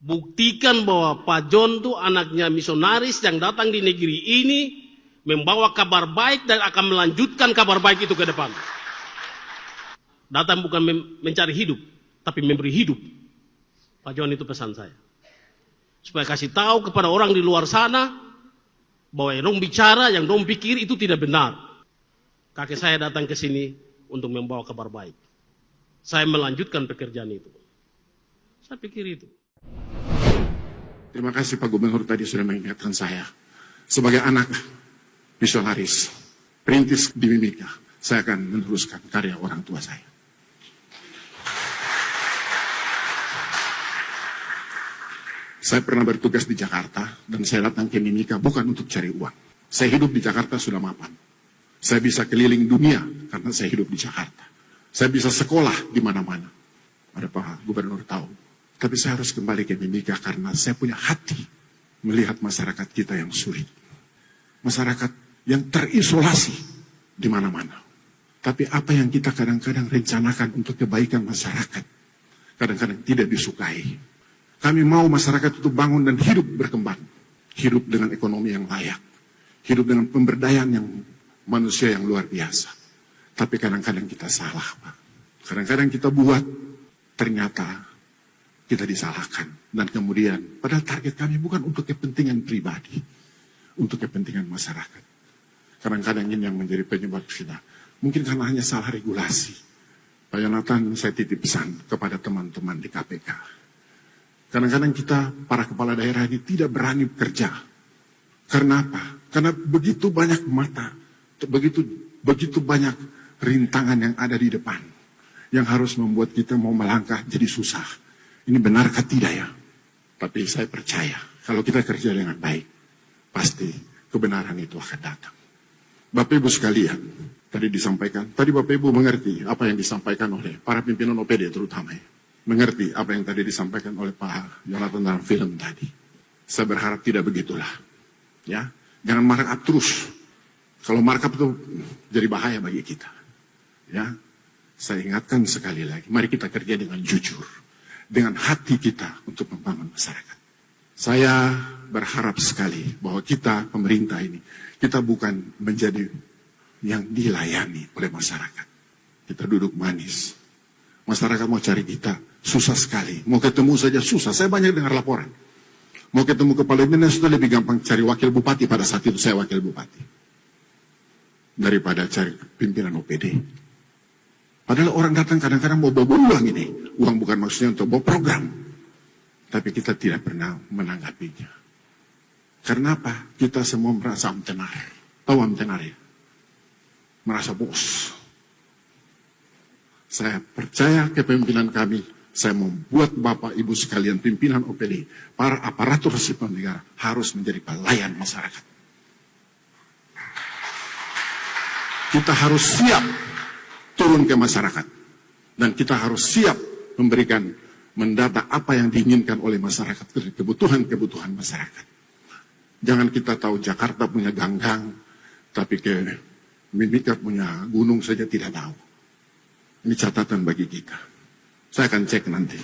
Buktikan bahwa Pak John itu anaknya misionaris yang datang di negeri ini membawa kabar baik dan akan melanjutkan kabar baik itu ke depan. Datang bukan mencari hidup, tapi memberi hidup. Pak John, itu pesan saya. Supaya kasih tahu kepada orang di luar sana bahwa yang dong bicara, yang dong pikir itu tidak benar. Kakek saya datang ke sini untuk membawa kabar baik. Saya melanjutkan pekerjaan itu. Saya pikir itu. Terima kasih Pak Gubernur tadi sudah mengingatkan saya. Sebagai anak misionaris, perintis di Mimika, saya akan meneruskan karya orang tua saya. Saya pernah bertugas di Jakarta dan saya datang ke Mimika bukan untuk cari uang. Saya hidup di Jakarta sudah mapan. Saya bisa keliling dunia karena saya hidup di Jakarta. Saya bisa sekolah di mana-mana. Ada Pak Gubernur tahu. Tapi saya harus kembali ke Mimika karena saya punya hati melihat masyarakat kita yang sulit. Masyarakat yang terisolasi di mana-mana. Tapi apa yang kita kadang-kadang rencanakan untuk kebaikan masyarakat, kadang-kadang tidak disukai. Kami mau masyarakat itu bangun dan hidup berkembang. Hidup dengan ekonomi yang layak. Hidup dengan pemberdayaan yang manusia yang luar biasa. Tapi kadang-kadang kita salah, Pak. Kadang-kadang kita buat, ternyata kita disalahkan. Dan kemudian, padahal target kami bukan untuk kepentingan pribadi. Untuk kepentingan masyarakat. Kadang-kadang ini yang menjadi penyebab kita. Mungkin karena hanya salah regulasi. Pak Yonatan, saya titip pesan kepada teman-teman di KPK. Kadang-kadang kita, para kepala daerah ini tidak berani bekerja. Karena apa? Karena begitu banyak mata, begitu banyak rintangan yang ada di depan. Yang harus membuat kita mau melangkah jadi susah. Ini benarkah tidak ya? Tapi saya percaya, kalau kita kerja dengan baik, pasti kebenaran itu akan datang. Bapak Ibu sekalian, tadi disampaikan, tadi Bapak Ibu mengerti apa yang disampaikan oleh para pimpinan OPD terutama ya. Mengerti apa yang tadi disampaikan oleh Pak Yonatan dalam film tadi. Saya berharap tidak begitulah. Ya, jangan markup terus. Kalau markup itu jadi bahaya bagi kita. Ya, saya ingatkan sekali lagi, mari kita kerja dengan jujur, dengan hati kita untuk membangun masyarakat. Saya berharap sekali bahwa kita, pemerintah ini, kita bukan menjadi yang dilayani oleh masyarakat. Kita duduk manis. Masyarakat mau cari kita, susah sekali. Mau ketemu saja susah. Saya banyak dengar laporan. Mau ketemu kepala dinas sudah lebih gampang cari wakil bupati. Pada saat itu saya wakil bupati. Daripada cari pimpinan OPD. Padahal orang datang kadang-kadang mau bawa uang ini. Uang bukan maksudnya untuk bawa program. Tapi kita tidak pernah menanggapinya. Karena apa? Kita semua merasa amtenar. Tahu amtenar ya? Merasa bos. Saya percaya kepemimpinan kami. Saya membuat Bapak Ibu sekalian pimpinan OPD. Para aparatur sipil negara harus menjadi pelayan masyarakat. Kita harus siap turun ke masyarakat. Dan kita harus siap memberikan mendata apa yang diinginkan oleh masyarakat. Kebutuhan-kebutuhan masyarakat. Jangan kita tahu Jakarta punya ganggang. Tapi ke Mimika punya gunung saja tidak tahu. Ini catatan bagi kita. Saya akan cek nanti.